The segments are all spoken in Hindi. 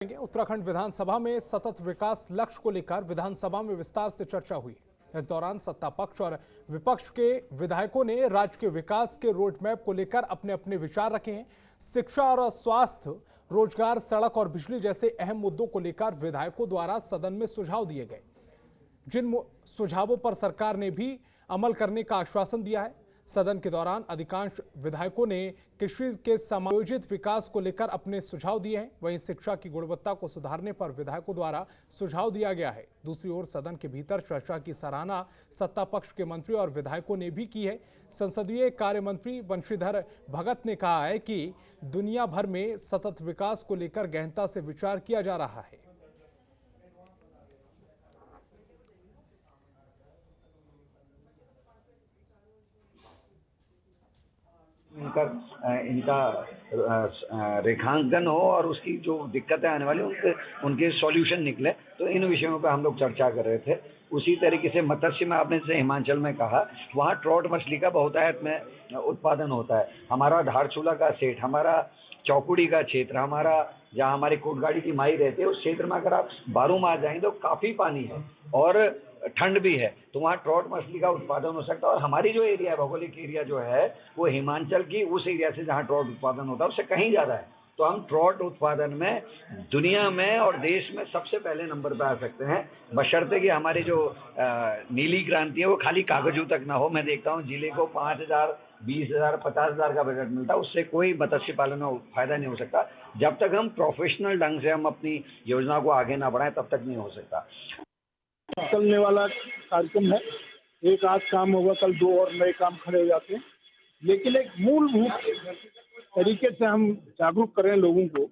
उत्तराखंड विधानसभा में सतत विकास लक्ष्य को लेकर विधानसभा में विस्तार से चर्चा हुई। इस दौरान सत्ता पक्ष और विपक्ष के विधायकों ने राज्य के विकास के रोड मैप को लेकर अपने अपने विचार रखे हैं। शिक्षा और स्वास्थ्य, रोजगार, सड़क और बिजली जैसे अहम मुद्दों को लेकर विधायकों द्वारा सदन में सुझाव दिए गए, जिन सुझावों पर सरकार ने भी अमल करने का आश्वासन दिया है। सदन के दौरान अधिकांश विधायकों ने कृषि के समायोजित विकास को लेकर अपने सुझाव दिए हैं। वहीं शिक्षा की गुणवत्ता को सुधारने पर विधायकों द्वारा सुझाव दिया गया है। दूसरी ओर सदन के भीतर चर्चा की सराहना सत्ता पक्ष के मंत्री और विधायकों ने भी की है। संसदीय कार्य मंत्री बंशीधर भगत ने कहा है कि दुनिया भर में सतत विकास को लेकर गहनता से विचार किया जा रहा है। इनका रेखांकन हो और उसकी जो दिक्कतें आने वाली उनके सॉल्यूशन निकले, तो इन विषयों पर हम लोग चर्चा कर रहे थे। उसी तरीके से मत्स्य में आपने जैसे हिमाचल में कहा, वहाँ ट्रॉट मछली का बहुतायत में उत्पादन होता है। हमारा धारचूला का सेट, हमारा चौकुड़ी का क्षेत्र, हमारा जहाँ हमारी कोटगाड़ी की माई रहती है, उस क्षेत्र में अगर आप 12 माह जाएंगे तो काफ़ी पानी है और ठंड भी है, तो वहाँ ट्रॉट मछली का उत्पादन हो सकता है। और हमारी जो एरिया है, भौगोलिक एरिया जो है, वो हिमाचल की उस एरिया से जहाँ ट्रॉट उत्पादन होता है उससे कहीं ज़्यादा है। तो हम ट्रॉट उत्पादन में दुनिया में और देश में सबसे पहले नंबर पर आ सकते हैं, बशर्ते कि हमारी जो नीली क्रांति है वो खाली कागजों तक ना हो। मैं देखता हूँ जिले को 5,000, 20,000, 50,000 का बजट मिलता है, उससे कोई मत्स्य पालन में फायदा नहीं हो सकता। जब तक हम प्रोफेशनल ढंग से हम अपनी योजना को आगे ना बढ़ाएं, तब तक नहीं हो सकता। चलने वाला कार्यक्रम है। एक आज काम होगा, कल 2 और नए काम खड़े हो जाते हैं, लेकिन एक मूलभूत तरीके से हम जागरूक करें लोगों को,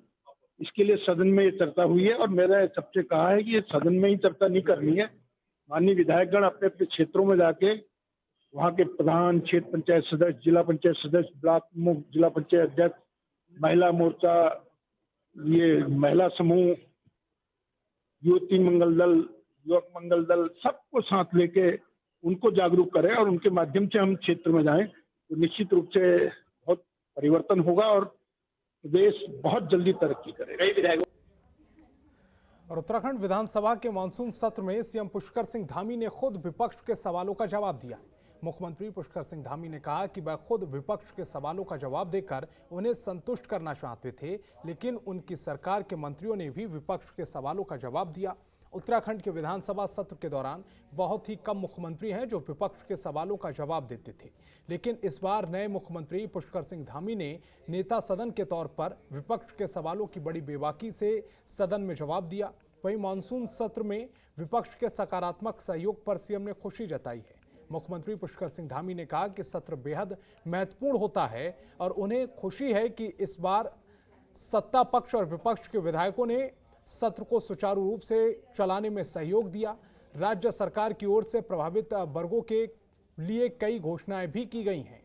इसके लिए सदन में ये चर्चा हुई है। और मेरा सबसे कहा है कि ये सदन में ही चर्चा नहीं करनी है। माननीय विधायकगण अपने अपने क्षेत्रों में जाके वहाँ के प्रधान, क्षेत्र पंचायत सदस्य, जिला पंचायत सदस्य, ब्लॉक प्रमुख, जिला पंचायत अध्यक्ष, महिला मोर्चा, ये महिला समूह, युवती मंगल दल, युवक मंगल दल, सबको साथ लेके उनको जागरूक करें और उनके माध्यम से हम क्षेत्र में जाएं, तो निश्चित रूप से बहुत परिवर्तन होगा और देश बहुत जल्दी तरक्की करेगा। और उत्तराखंड विधानसभा के मानसून सत्र में सीएम पुष्कर सिंह धामी ने खुद विपक्ष के सवालों का जवाब दिया। मुख्यमंत्री पुष्कर सिंह धामी ने कहा कि वह खुद विपक्ष के सवालों का जवाब देकर उन्हें संतुष्ट करना चाहते थे, लेकिन उनकी सरकार के मंत्रियों ने भी विपक्ष के सवालों का जवाब दिया। उत्तराखंड के विधानसभा सत्र के दौरान बहुत ही कम मुख्यमंत्री हैं जो विपक्ष के सवालों का जवाब देते थे, लेकिन इस बार नए मुख्यमंत्री पुष्कर सिंह धामी ने नेता सदन के तौर पर विपक्ष के सवालों की बड़ी बेबाकी से सदन में जवाब दिया। वहीं मानसून सत्र में विपक्ष के सकारात्मक सहयोग पर सीएम ने खुशी जताई है। मुख्यमंत्री पुष्कर सिंह धामी ने कहा कि सत्र बेहद महत्वपूर्ण होता है और उन्हें खुशी है कि इस बार सत्ता पक्ष और विपक्ष के विधायकों ने सत्र को सुचारू रूप से चलाने में सहयोग दिया। राज्य सरकार की ओर से प्रभावित वर्गों के लिए कई घोषणाएं भी की गई हैं।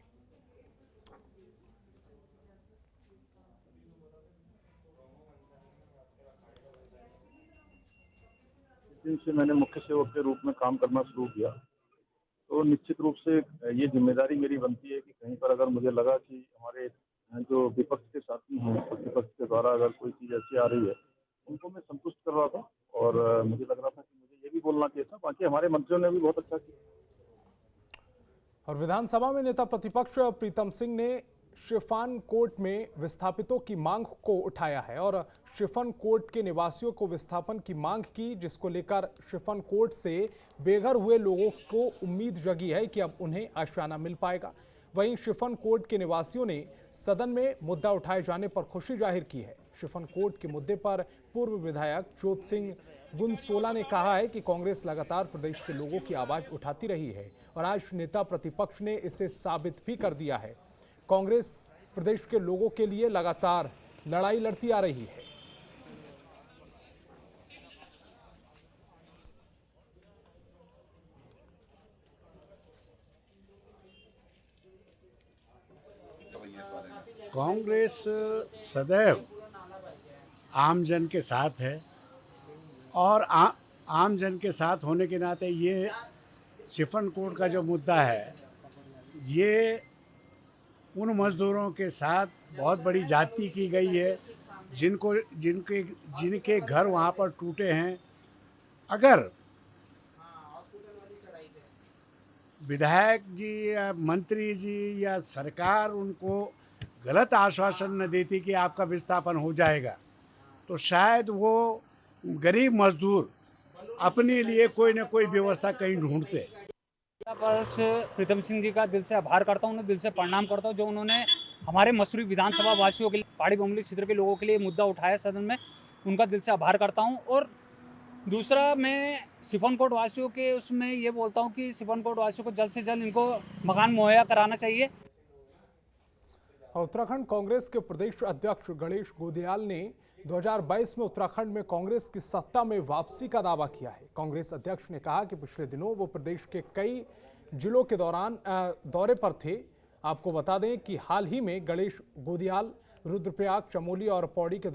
दिन से मैंने मुख्य सेवक के रूप में काम करना शुरू किया, तो निश्चित रूप से ये जिम्मेदारी मेरी बनती है कि कहीं पर अगर मुझे लगा कि हमारे जो विपक्ष के साथी हैं, विपक्ष के द्वारा अगर कोई चीज़ ऐसी आ रही है, उनको मैं संतुष्ट कर रहा था और मुझे लग रहा था कि मुझे ये भी बोलना चाहिए था। बाकी हमारे मंत्रियों ने भी बहुत अच्छा किया। और विधानसभा में नेता प्रतिपक्ष प्रीतम सिंह ने शिफान कोर्ट में विस्थापितों की मांग को उठाया है और शिफान कोर्ट के निवासियों को विस्थापन की मांग की, जिसको लेकर शिफान कोर्ट से बेघर हुए लोगों को उम्मीद जगी है कि अब उन्हें आशियाना मिल पाएगा। वहीं शिफान कोर्ट के निवासियों ने सदन में मुद्दा उठाए जाने पर खुशी जाहिर की है। शिफान कोर्ट के मुद्दे पर पूर्व विधायक ज्योत सिंह गुनसोला ने कहा है कि कांग्रेस लगातार प्रदेश के लोगों की आवाज उठाती रही है और आज नेता प्रतिपक्ष ने इसे साबित भी कर दिया है। कांग्रेस प्रदेश के लोगों के लिए लगातार लड़ाई लड़ती आ रही है। कांग्रेस सदैव आम जन के साथ है और आम जन के साथ होने के नाते ये शिफान कोर्ट का जो मुद्दा है, ये उन मज़दूरों के साथ बहुत बड़ी जाति की गई है जिनके घर वहाँ पर टूटे हैं, अगर विधायक जी या मंत्री जी या सरकार उनको गलत आश्वासन न देती कि आपका विस्थापन हो जाएगा, तो शायद वो गरीब मजदूर अपने लिए कोई न कोई व्यवस्था कहीं ढूंढते। पर प्रीतम सिंह जी का दिल से आभार करता हूँ, उन्हें दिल से प्रणाम करता हूँ जो उन्होंने हमारे मसूरी विधानसभा वासियों के लिए, पहाड़ी बमोली क्षेत्र के लोगों के लिए मुद्दा उठाया सदन में। उनका दिल से आभार करता हूँ। और दूसरा, मैं सिफनकोट वासियों के उसमें ये बोलता हूँ कि सिफनकोट वासियों को जल्द से जल्द इनको मकान मुहैया कराना चाहिए। उत्तराखंड कांग्रेस के प्रदेश अध्यक्ष गणेश गोदियाल ने 2022 में उत्तराखंड में कांग्रेस की सत्ता में वापसी का दावा किया है। कांग्रेस अध्यक्ष ने कहा कि पिछले दिनों वो प्रदेश के कई जिलों के दौरे पर थे। आपको बता दें कि हाल ही में गणेश गोदियाल रुद्रप्रयाग, चमोली और पौड़ी के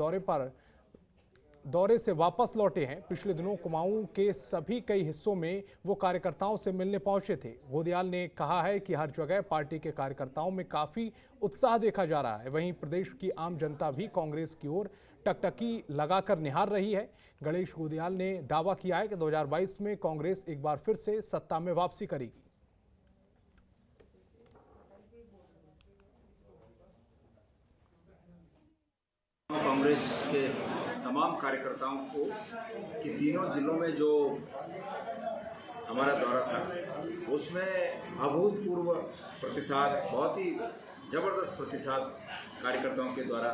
दौरे से वापस लौटे हैं। पिछले दिनों कुमाऊं के सभी कई हिस्सों में वो कार्यकर्ताओं से मिलने पहुंचे थे। गोदियाल ने कहा है कि हर जगह पार्टी के कार्यकर्ताओं में काफी उत्साह देखा जा रहा है। वहीं प्रदेश की आम जनता भी कांग्रेस की ओर टकटकी लगाकर निहार रही है। गणेश गोदियाल ने दावा किया है कि 2022 में कांग्रेस एक बार फिर से सत्ता में वापसी करेगी। कांग्रेस के तमाम कार्यकर्ताओं को कि तीनों जिलों में जो हमारा दौरा था उसमें अभूतपूर्व प्रतिसाद, बहुत ही जबरदस्त प्रतिसाद कार्यकर्ताओं के द्वारा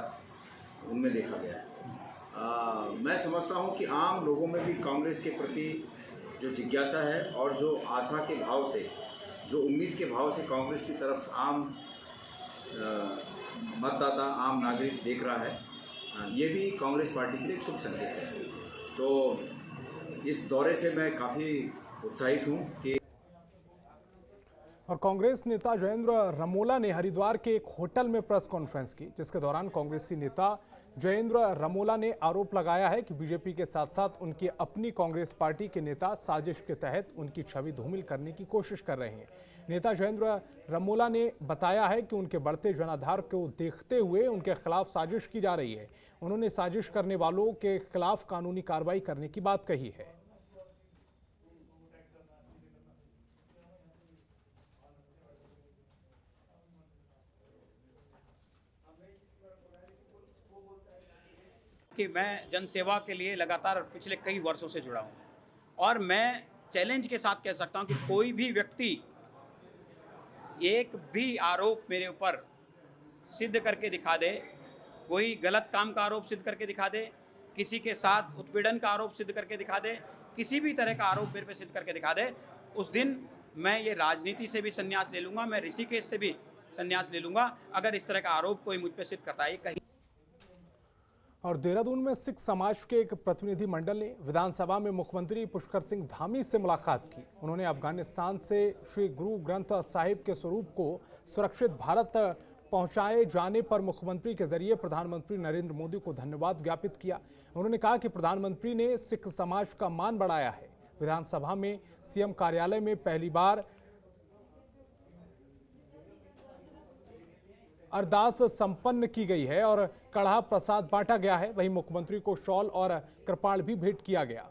उनमें देखा गया। मैं समझता हूं कि आम लोगों में भी कांग्रेस के प्रति जो जिज्ञासा है और जो आशा के भाव से, जो उम्मीद के भाव से कांग्रेस की तरफ आम मतदाता, आम नागरिक देख रहा है, ये भी कांग्रेस पार्टी के लिए एक शुभ संकेत है। तो इस दौरे से मैं काफ़ी उत्साहित हूँ कि और कांग्रेस नेता जयेंद्र रमोला ने हरिद्वार के एक होटल में प्रेस कॉन्फ्रेंस की, जिसके दौरान कांग्रेसी नेता जयेंद्र रमोला ने आरोप लगाया है कि बीजेपी के साथ साथ उनकी अपनी कांग्रेस पार्टी के नेता साजिश के तहत उनकी छवि धूमिल करने की कोशिश कर रहे हैं। नेता जयेंद्र रमोला ने बताया है कि उनके बढ़ते जनाधार को देखते हुए उनके खिलाफ साजिश की जा रही है। उन्होंने साजिश करने वालों के खिलाफ कानूनी कार्रवाई करने की बात कही है। कि मैं जनसेवा के लिए लगातार पिछले कई वर्षों से जुड़ा हूँ और मैं चैलेंज के साथ कह सकता हूँ कि कोई भी व्यक्ति एक भी आरोप मेरे ऊपर सिद्ध करके दिखा दे, कोई गलत काम का आरोप सिद्ध करके दिखा दे, किसी के साथ उत्पीड़न का आरोप सिद्ध करके दिखा दे, किसी भी तरह का आरोप मेरे पे सिद्ध करके दिखा दे, उस दिन मैं ये राजनीति से भी संन्यास ले लूँगा, मैं ऋषिकेश से भी संन्यास ले लूँगा अगर इस तरह का आरोप कोई मुझ पे सिद्ध करता है। कहीं और देहरादून में सिख समाज के एक प्रतिनिधि मंडल ने विधानसभा में मुख्यमंत्री पुष्कर सिंह धामी से मुलाकात की। उन्होंने अफगानिस्तान से श्री गुरु ग्रंथ साहिब के स्वरूप को सुरक्षित भारत पहुंचाए जाने पर मुख्यमंत्री के जरिए प्रधानमंत्री नरेंद्र मोदी को धन्यवाद ज्ञापित किया। उन्होंने कहा कि प्रधानमंत्री ने सिख समाज का मान बढ़ाया है। विधानसभा में सीएम कार्यालय में पहली बार अरदास संपन्न की गई है और कढ़ा प्रसाद बांटा गया है। वहीं मुख्यमंत्री को शॉल और कृपाण भी भेंट किया गया।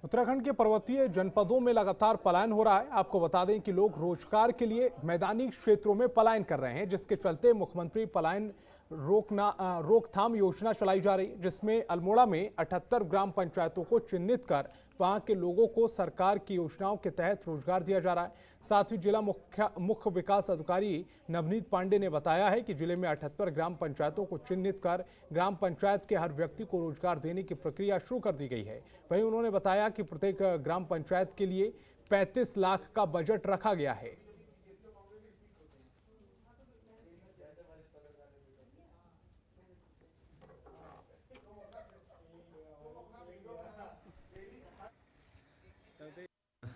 उत्तराखंड के पर्वतीय जनपदों में लगातार पलायन हो रहा है। आपको बता दें कि लोग रोजगार के लिए मैदानी क्षेत्रों में पलायन कर रहे हैं, जिसके चलते मुख्यमंत्री पलायन रोकथाम योजना चलाई जा रही, जिसमें अल्मोड़ा में 78 ग्राम पंचायतों को चिन्हित कर वहां के लोगों को सरकार की योजनाओं के तहत रोजगार दिया जा रहा है। साथ ही जिला मुख्य विकास अधिकारी नवनीत पांडे ने बताया है कि जिले में 78 ग्राम पंचायतों को चिन्हित कर ग्राम पंचायत के हर व्यक्ति को रोजगार देने की प्रक्रिया शुरू कर दी गई है। वहीं उन्होंने बताया कि प्रत्येक ग्राम पंचायत के लिए 35 लाख का बजट रखा गया है।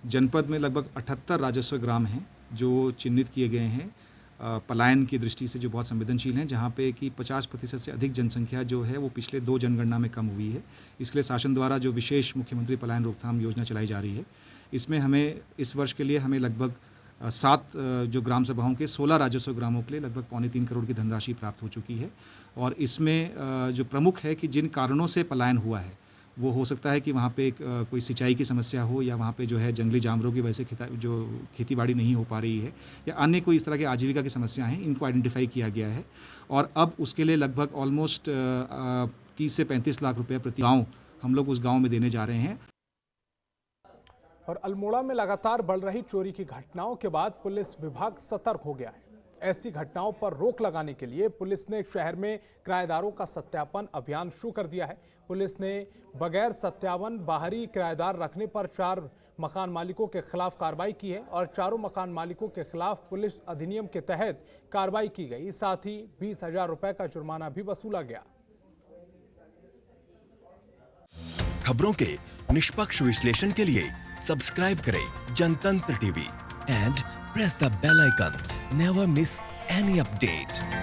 जनपद में लगभग 78 राजस्व ग्राम हैं जो चिन्हित किए गए हैं पलायन की दृष्टि से जो बहुत संवेदनशील हैं, जहाँ पे कि 50% से अधिक जनसंख्या जो है वो पिछले 2 जनगणना में कम हुई है। इसके लिए शासन द्वारा जो विशेष मुख्यमंत्री पलायन रोकथाम योजना चलाई जा रही है, इसमें हमें इस वर्ष के लिए हमें लगभग 7 जो ग्राम सभाओं के 16 राजस्व ग्रामों के लिए लगभग 3.25 करोड़ की धनराशि प्राप्त हो चुकी है। और इसमें जो प्रमुख है कि जिन कारणों से पलायन हुआ है वो हो सकता है कि वहाँ पे कोई सिंचाई की समस्या हो, या वहाँ पे जो है जंगली जानवरों की वजह से जो खेतीबाड़ी नहीं हो पा रही है, या अन्य कोई इस तरह की आजीविका की समस्या हैं, इनको आइडेंटिफाई किया गया है। और अब उसके लिए लगभग ऑलमोस्ट 30 से 35 लाख रुपये प्रति गाँव हम लोग उस गाँव में देने जा रहे हैं। और अल्मोड़ा में लगातार बढ़ रही चोरी की घटनाओं के बाद पुलिस विभाग सतर्क हो गया है। ऐसी घटनाओं पर रोक लगाने के लिए पुलिस ने शहर में किराएदारों का सत्यापन अभियान शुरू कर दिया है। पुलिस ने बगैर सत्यापन बाहरी किराएदार रखने पर 4 मकान मालिकों के खिलाफ कार्रवाई की है और 4 मकान मालिकों के खिलाफ पुलिस अधिनियम के तहत कार्रवाई की गई। साथ ही 20,000 रुपए का जुर्माना भी वसूला गया। खबरों के निष्पक्ष विश्लेषण के लिए सब्सक्राइब करें Jantantra TV and press the bell icon. Never miss any update.